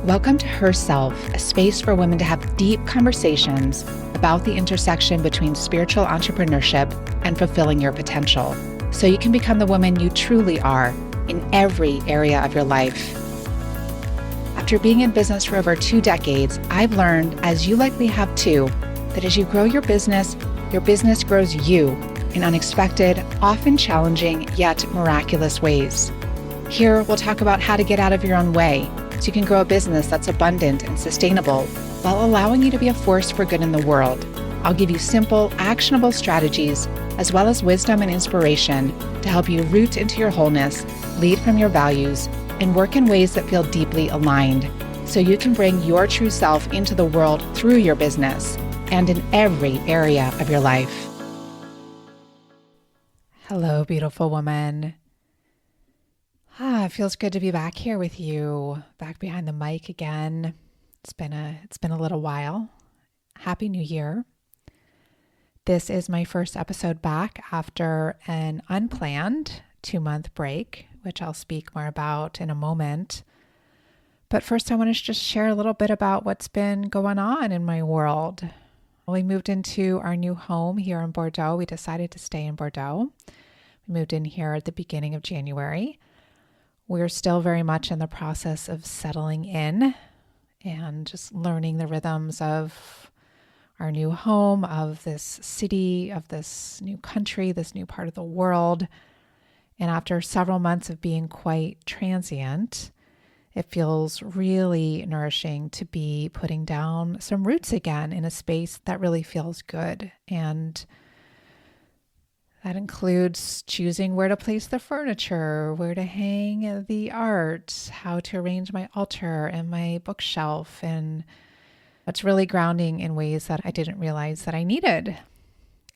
Welcome to Herself, a space for women to have deep conversations about the intersection between spiritual entrepreneurship and fulfilling your potential, so you can become the woman you truly are in every area of your life. After being in business for over 2 decades, I've learned, as you likely have too, that as you grow your business grows you in unexpected, often challenging, yet miraculous ways. Here, we'll talk about how to get out of your own way so you can grow a business that's abundant and sustainable while allowing you to be a force for good in the world. I'll give you simple, actionable strategies as well as wisdom and inspiration to help you root into your wholeness, lead from your values, and work in ways that feel deeply aligned so you can bring your true self into the world through your business and in every area of your life. Hello, beautiful woman. It feels good to be back here with you, back behind the mic again. It's been a little while. Happy New Year. This is my first episode back after an unplanned 2-month break, which I'll speak more about in a moment. But first, I want to just share a little bit about what's been going on in my world. We moved into our new home here in Bordeaux. We decided to stay in Bordeaux. We moved in here at the beginning of January. We're still very much in the process of settling in and just learning the rhythms of our new home, of this city, of this new country, this new part of the world. And after several months of being quite transient, it feels really nourishing to be putting down some roots again in a space that really feels good. And that includes choosing where to place the furniture, where to hang the art, how to arrange my altar and my bookshelf. And it's really grounding in ways that I didn't realize that I needed.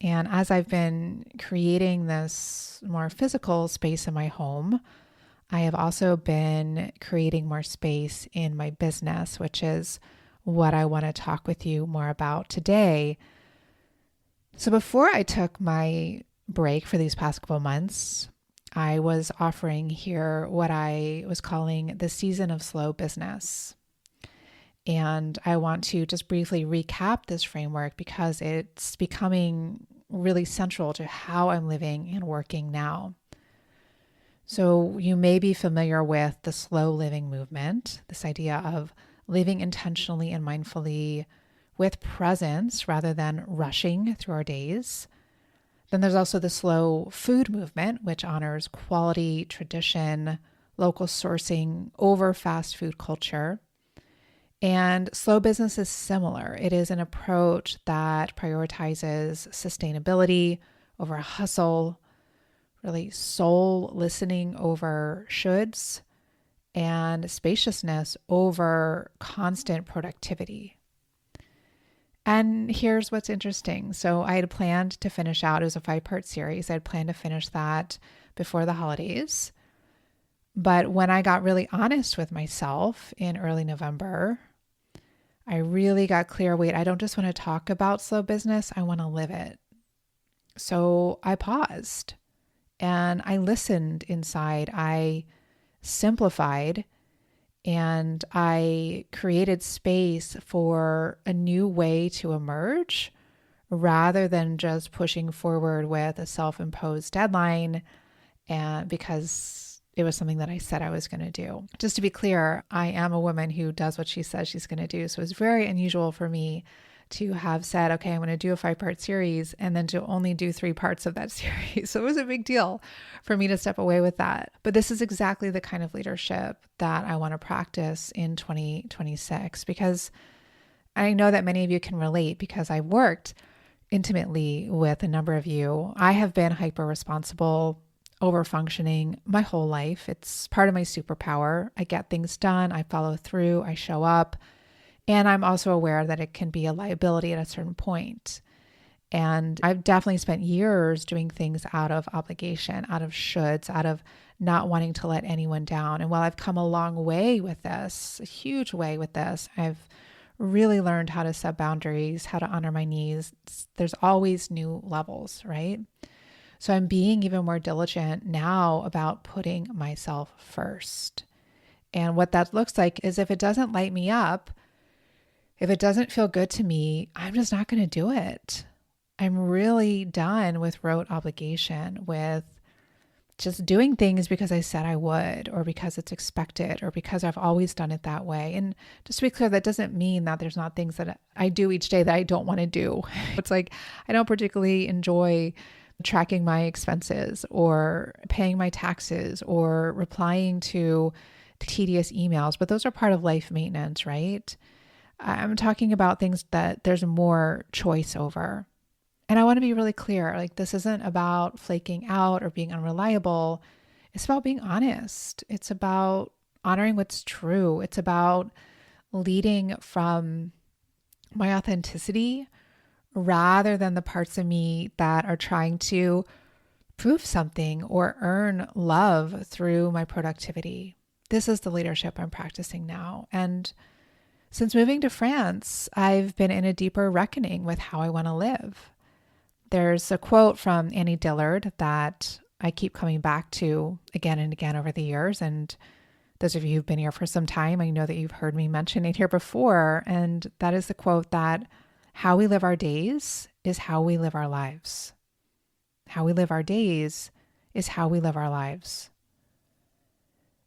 And as I've been creating this more physical space in my home, I have also been creating more space in my business, which is what I want to talk with you more about today. So before I took my break for these past couple months, I was offering here what I was calling the season of slow business. And I want to just briefly recap this framework because it's becoming really central to how I'm living and working now. So you may be familiar with the slow living movement, this idea of living intentionally and mindfully with presence rather than rushing through our days. Then there's also the slow food movement, which honors quality, tradition, local sourcing over fast food culture. And slow business is similar. It is an approach that prioritizes sustainability over hustle, really soul listening over shoulds, and spaciousness over constant productivity. And here's what's interesting. So I had planned to finish out, it was a 5-part series. I had planned to finish that before the holidays. But when I got really honest with myself in early November, I really got clear, wait, I don't just want to talk about slow business, I want to live it. So I paused and I listened inside. I simplified and I created space for a new way to emerge rather than just pushing forward with a self-imposed deadline, and because it was something that I said I was going to do. Just to be clear, I am a woman who does what she says she's going to do. So it's very unusual for me to have said, okay, I'm going to do a 5-part series and then to only do 3 parts of that series. So it was a big deal for me to step away with that. But this is exactly the kind of leadership that I want to practice in 2026, because I know that many of you can relate because I've worked intimately with a number of you. I have been hyper responsible, over functioning my whole life. It's part of my superpower. I get things done. I follow through. I show up. And I'm also aware that it can be a liability at a certain point. And I've definitely spent years doing things out of obligation, out of shoulds, out of not wanting to let anyone down. And while I've come a long way with this, a huge way with this, I've really learned how to set boundaries, how to honor my needs. There's always new levels, right? So I'm being even more diligent now about putting myself first. And what that looks like is if it doesn't light me up, if it doesn't feel good to me, I'm just not going to do it. I'm really done with rote obligation, with just doing things because I said I would, or because it's expected, or because I've always done it that way. And just to be clear, that doesn't mean that there's not things that I do each day that I don't want to do. It's like, I don't particularly enjoy tracking my expenses or paying my taxes or replying to tedious emails, but those are part of life maintenance, right? I'm talking about things that there's more choice over. And I want to be really clear, like this isn't about flaking out or being unreliable. It's about being honest. It's about honoring what's true. It's about leading from my authenticity rather than the parts of me that are trying to prove something or earn love through my productivity. This is the leadership I'm practicing now. And since moving to France, I've been in a deeper reckoning with how I want to live. There's a quote from Annie Dillard that I keep coming back to again and again over the years. And those of you who've been here for some time, I know that you've heard me mention it here before. And that is the quote that how we live our days is how we live our lives. How we live our days is how we live our lives.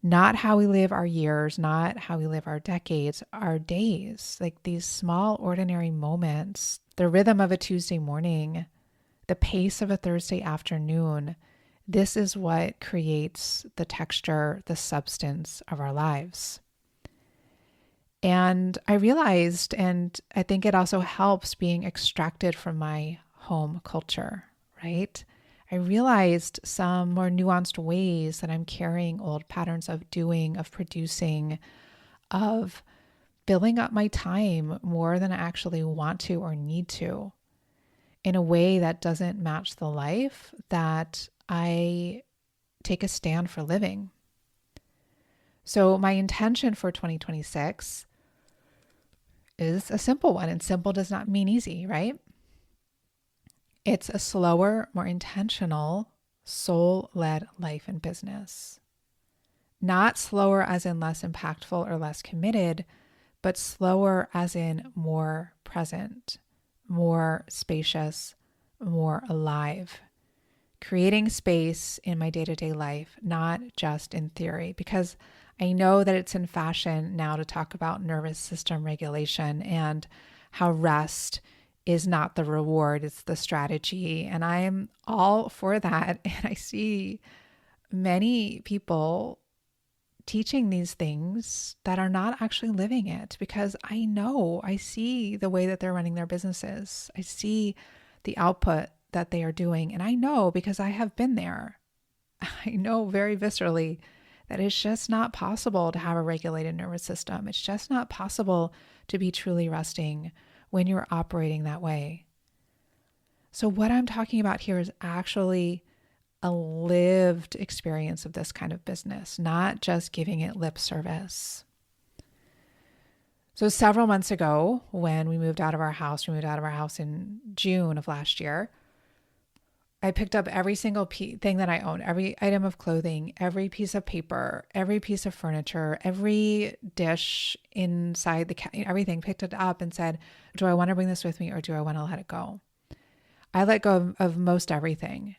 Not how we live our years, not how we live our decades, our days, like these small, ordinary moments, the rhythm of a Tuesday morning, the pace of a Thursday afternoon. This is what creates the texture, the substance of our lives. And I realized, and I think it also helps being extracted from my home culture, right? I realized some more nuanced ways that I'm carrying old patterns of doing, of producing, of filling up my time more than I actually want to or need to, in a way that doesn't match the life that I take a stand for living. So my intention for 2026 is a simple one, and simple does not mean easy, right? It's a slower, more intentional, soul-led life and business. Not slower as in less impactful or less committed, but slower as in more present, more spacious, more alive. Creating space in my day-to-day life, not just in theory, because I know that it's in fashion now to talk about nervous system regulation and how rest is not the reward, it's the strategy. And I'm all for that. And I see many people teaching these things that are not actually living it, because I see the way that they're running their businesses. I see the output that they are doing. And I know, because I have been there, I know very viscerally that it's just not possible to have a regulated nervous system. It's just not possible to be truly resting when you're operating that way. So what I'm talking about here is actually a lived experience of this kind of business, not just giving it lip service. So several months ago, when we moved out of our house in June of last year, I picked up every single thing that I owned, every item of clothing, every piece of paper, every piece of furniture, every dish inside everything, picked it up and said, do I want to bring this with me or do I want to let it go? I let go of most everything,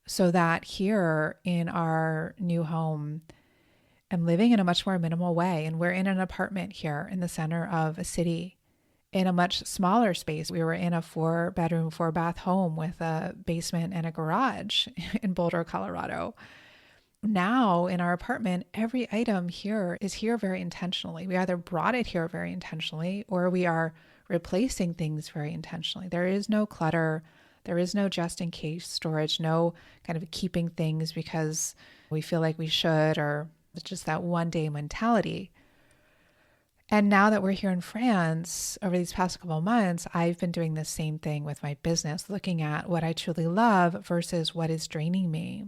so that here in our new home, I'm living in a much more minimal way. And we're in an apartment here in the center of a city, in a much smaller space. We were in a 4-bedroom, 4-bath home with a basement and a garage in Boulder, Colorado. Now in our apartment, every item here is here very intentionally. We either brought it here very intentionally, or we are replacing things very intentionally. There is no clutter. There is no just in case storage, no kind of keeping things because we feel like we should, or it's just that one day mentality. And now that we're here in France, over these past couple of months, I've been doing the same thing with my business, looking at what I truly love versus what is draining me.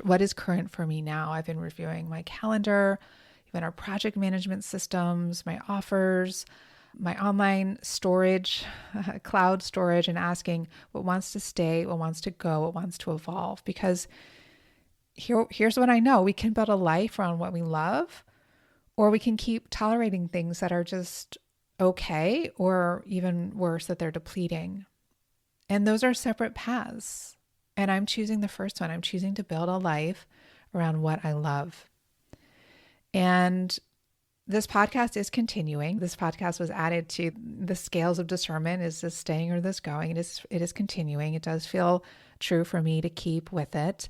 What is current for me now? I've been reviewing my calendar, even our project management systems, my offers, my online storage, cloud storage, and asking what wants to stay, what wants to go, what wants to evolve. Because here's what I know. We can build a life around what we love, or we can keep tolerating things that are just okay, or even worse, that they're depleting. And those are separate paths. And I'm choosing the first one. I'm choosing to build a life around what I love. And this podcast is continuing. This podcast was added to the scales of discernment. Is this staying or this going? It is continuing. It does feel true for me to keep with it.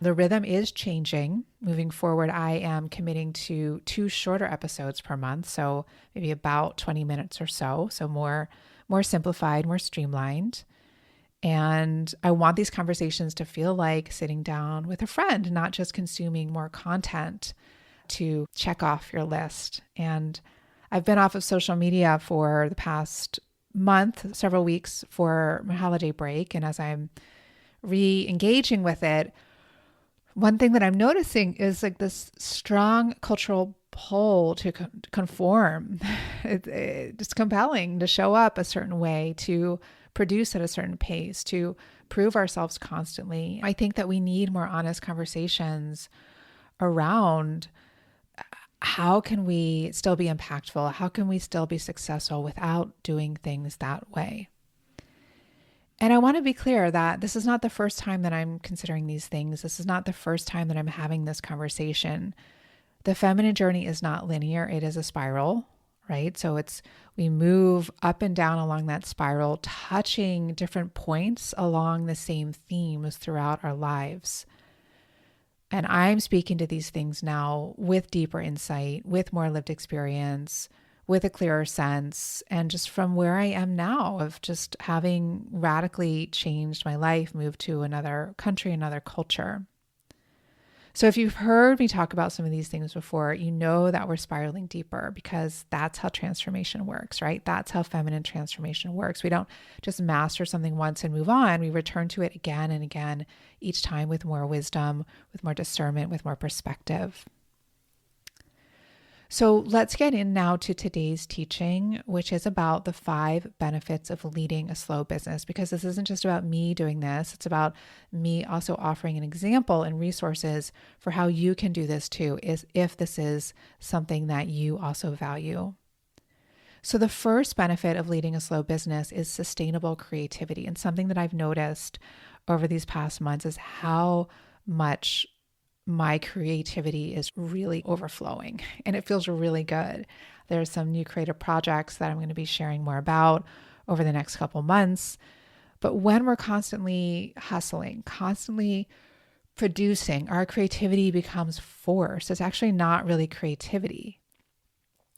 The rhythm is changing. Moving forward, I am committing to 2 shorter episodes per month. So maybe about 20 minutes or so. So more simplified, more streamlined. And I want these conversations to feel like sitting down with a friend, not just consuming more content to check off your list. And I've been off of social media for the past month, several weeks for my holiday break. And as I'm re-engaging with it, one thing that I'm noticing is like this strong cultural pull to conform. It's compelling to show up a certain way, to produce at a certain pace, to prove ourselves constantly. I think that we need more honest conversations around how can we still be impactful? How can we still be successful without doing things that way? And I want to be clear that this is not the first time that I'm considering these things. This is not the first time that I'm having this conversation. The feminine journey is not linear. It is a spiral, right? So we move up and down along that spiral, touching different points along the same themes throughout our lives. And I'm speaking to these things now with deeper insight, with more lived experience, with a clearer sense, and just from where I am now of just having radically changed my life, moved to another country, another culture. So if you've heard me talk about some of these things before, you know that we're spiraling deeper, because that's how transformation works, right? That's how feminine transformation works. We don't just master something once and move on. We return to it again and again, each time with more wisdom, with more discernment, with more perspective. So let's get in now to today's teaching, which is about the 5 benefits of leading a slow business, because this isn't just about me doing this. It's about me also offering an example and resources for how you can do this too, if this is something that you also value. So the first benefit of leading a slow business is sustainable creativity. And something that I've noticed over these past months is how much my creativity is really overflowing, and it feels really good. There's some new creative projects that I'm going to be sharing more about over the next couple months. But when we're constantly hustling, constantly producing, our creativity becomes forced. It's actually not really creativity.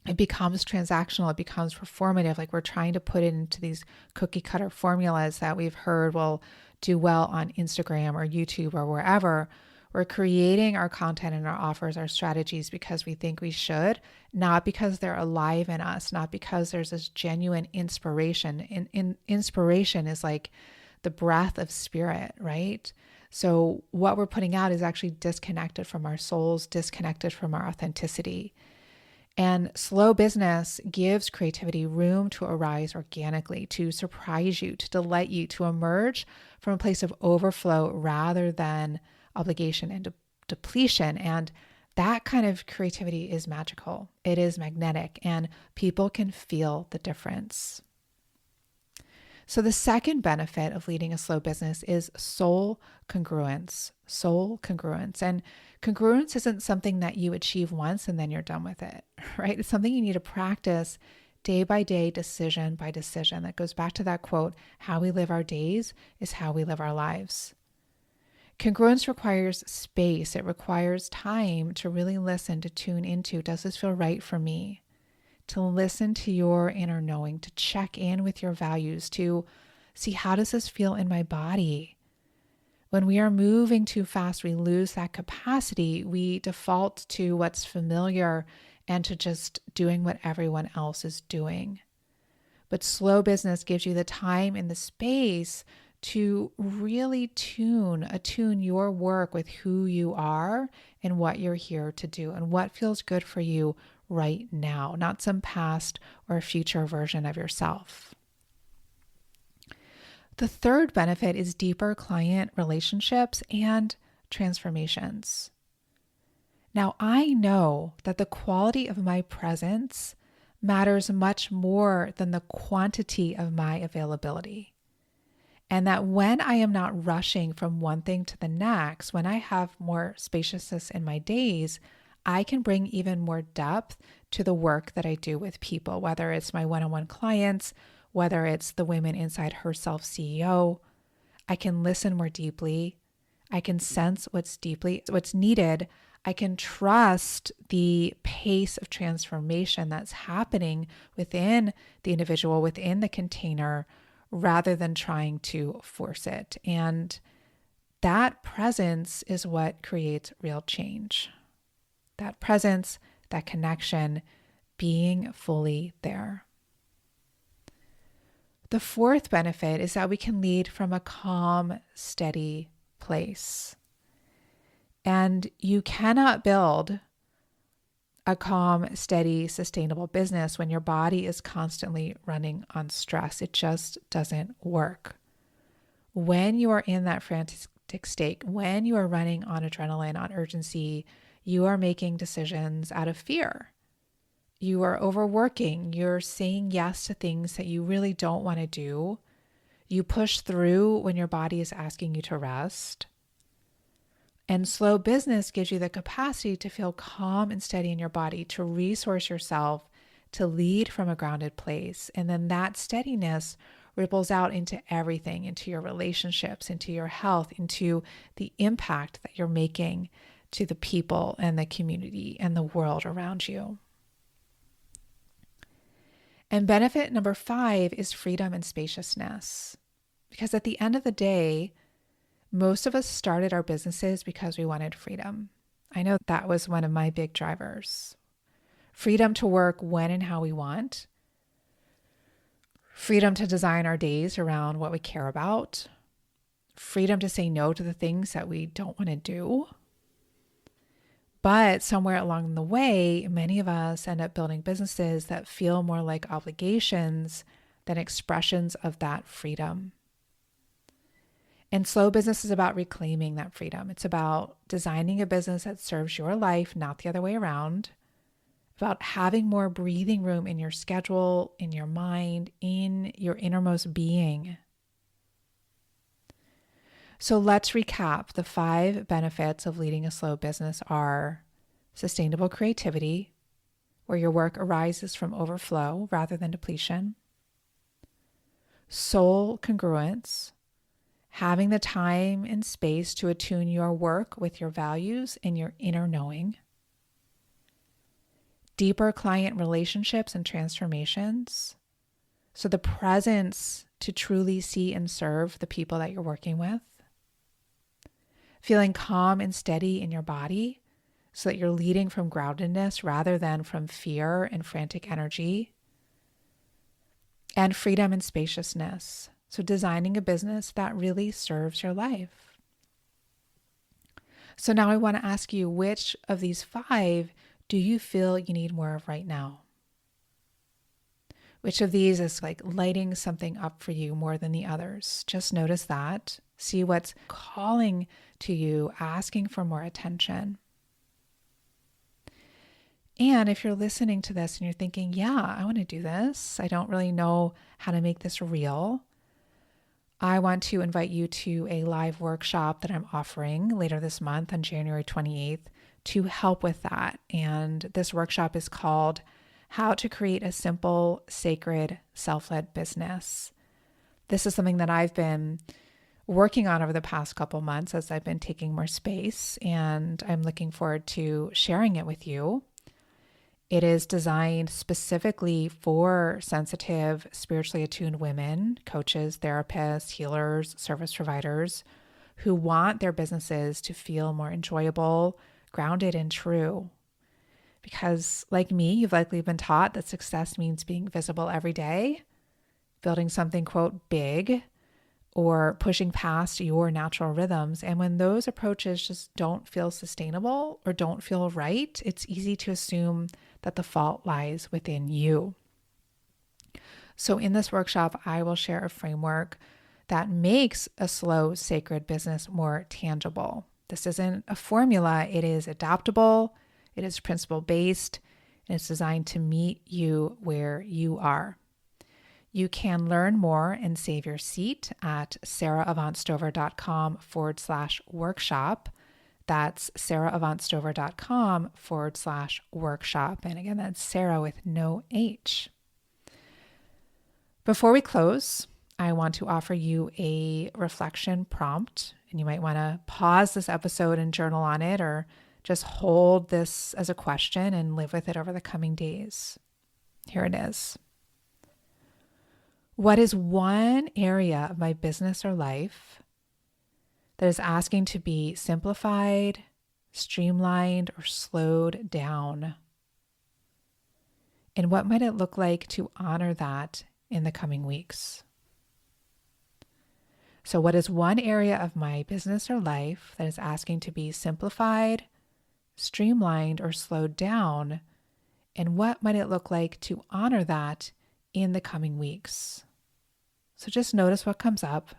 It becomes transactional. It becomes performative. Like we're trying to put it into these cookie cutter formulas that we've heard will do well on Instagram or YouTube or wherever. We're creating our content and our offers, our strategies because we think we should, not because they're alive in us, not because there's this genuine inspiration. Inspiration is like the breath of spirit, right? So what we're putting out is actually disconnected from our souls, disconnected from our authenticity. And slow business gives creativity room to arise organically, to surprise you, to delight you, to emerge from a place of overflow rather than obligation and depletion. And that kind of creativity is magical. It is magnetic, and people can feel the difference. So the second benefit of leading a slow business is soul congruence. Soul congruence. And congruence isn't something that you achieve once and then you're done with it, right? It's something you need to practice day by day, decision by decision. That goes back to that quote, how we live our days is how we live our lives. Congruence requires space. It requires time to really listen, to tune into, does this feel right for me? To listen to your inner knowing, to check in with your values, to see, how does this feel in my body? When we are moving too fast, we lose that capacity. We default to what's familiar and to just doing what everyone else is doing. But slow business gives you the time and the space to really attune your work with who you are and what you're here to do and what feels good for you right now, not some past or future version of yourself. The third benefit is deeper client relationships and transformations. Now, I know that the quality of my presence matters much more than the quantity of my availability. And that when I am not rushing from one thing to the next, when I have more spaciousness in my days, I can bring even more depth to the work that I do with people, whether it's my one-on-one clients, whether it's the women inside Herself CEO. I can listen more deeply. I can sense what's needed. I can trust the pace of transformation that's happening within the individual, within the container, rather than trying to force it. And that presence is what creates real change. That presence, that connection, being fully there. The fourth benefit is that we can lead from a calm, steady place. And you cannot build a calm, steady, sustainable business when your body is constantly running on stress. It just doesn't work. When you are in that frantic state, when you are running on adrenaline, on urgency, you are making decisions out of fear. You are overworking. You're saying yes to things that you really don't want to do. You push through when your body is asking you to rest. And slow business gives you the capacity to feel calm and steady in your body, to resource yourself, to lead from a grounded place. And then that steadiness ripples out into everything, into your relationships, into your health, into the impact that you're making to the people and the community and the world around you. And benefit number 5 is freedom and spaciousness. Because at the end of the day, most of us started our businesses because we wanted freedom. I know that was one of my big drivers. Freedom to work when and how we want. Freedom to design our days around what we care about. Freedom to say no to the things that we don't want to do. But somewhere along the way, many of us end up building businesses that feel more like obligations than expressions of that freedom. And slow business is about reclaiming that freedom. It's about designing a business that serves your life, not the other way around. About having more breathing room in your schedule, in your mind, in your innermost being. So let's recap. The 5 benefits of leading a slow business are sustainable creativity, where your work arises from overflow rather than depletion. Soul congruence, having the time and space to attune your work with your values and your inner knowing. Deeper client relationships and transformations. So the presence to truly see and serve the people that you're working with. Feeling calm and steady in your body so that you're leading from groundedness rather than from fear and frantic energy. And freedom and spaciousness. So designing a business that really serves your life. So now I want to ask you, which of these 5 do you feel you need more of right now? Which of these is like lighting something up for you more than the others? Just notice that. See what's calling to you, asking for more attention. And if you're listening to this and you're thinking, yeah, I want to do this. I don't really know how to make this real. I want to invite you to a live workshop that I'm offering later this month on January 28th to help with that. And this workshop is called How to Create a Simple, Sacred, Self-Led Business. This is something that I've been working on over the past couple months as I've been taking more space, and I'm looking forward to sharing it with you. It is designed specifically for sensitive, spiritually attuned women, coaches, therapists, healers, service providers who want their businesses to feel more enjoyable, grounded, and true. Because like me, you've likely been taught that success means being visible every day, building something, quote, big, or pushing past your natural rhythms. And when those approaches just don't feel sustainable or don't feel right, it's easy to assume that the fault lies within you. So in this workshop, I will share a framework that makes a slow, sacred business more tangible. This isn't a formula. It is adaptable. It is principle-based, and it's designed to meet you where you are. You can learn more and save your seat at sarahavancstover.com/workshop. That's sarahavancstover.com/workshop. And again, that's Sarah with no H. Before we close, I want to offer you a reflection prompt, and you might want to pause this episode and journal on it, or just hold this as a question and live with it over the coming days. Here it is. What is one area of my business or life that is asking to be simplified, streamlined, or slowed down? And what might it look like to honor that in the coming weeks? So what is one area of my business or life that is asking to be simplified, streamlined, or slowed down? And what might it look like to honor that in the coming weeks? So just notice what comes up.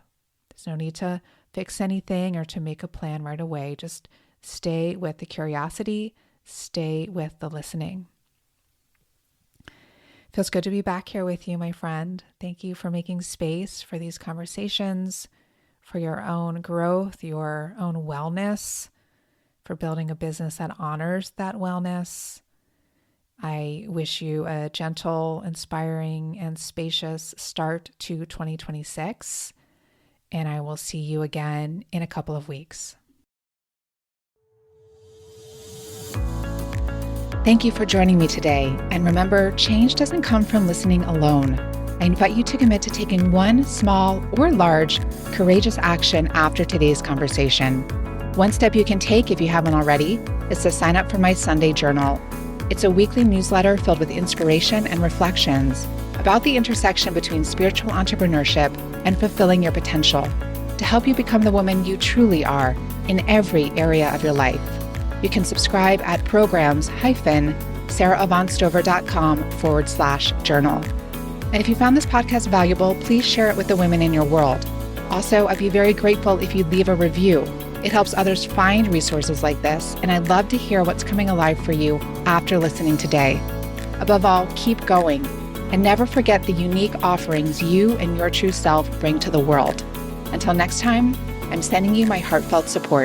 There's no need to fix anything or to make a plan right away. Just stay with the curiosity, stay with the listening. Feels good to be back here with you, my friend. Thank you for making space for these conversations, for your own growth, your own wellness, for building a business that honors that wellness. I wish you a gentle, inspiring, and spacious start to 2026, and I will see you again in a couple of weeks. Thank you for joining me today, and remember, change doesn't come from listening alone. I invite you to commit to taking one small or large, courageous action after today's conversation. One step you can take, if you haven't already, is to sign up for my Sunday journal. It's a weekly newsletter filled with inspiration and reflections about the intersection between spiritual entrepreneurship and fulfilling your potential to help you become the woman you truly are in every area of your life. You can subscribe at programs-sarahavancstover.com/journal. And if you found this podcast valuable, please share it with the women in your world. Also, I'd be very grateful if you'd leave a review. It helps others find resources like this, and I'd love to hear what's coming alive for you after listening today. Above all, keep going, and never forget the unique offerings you and your true self bring to the world. Until next time, I'm sending you my heartfelt support.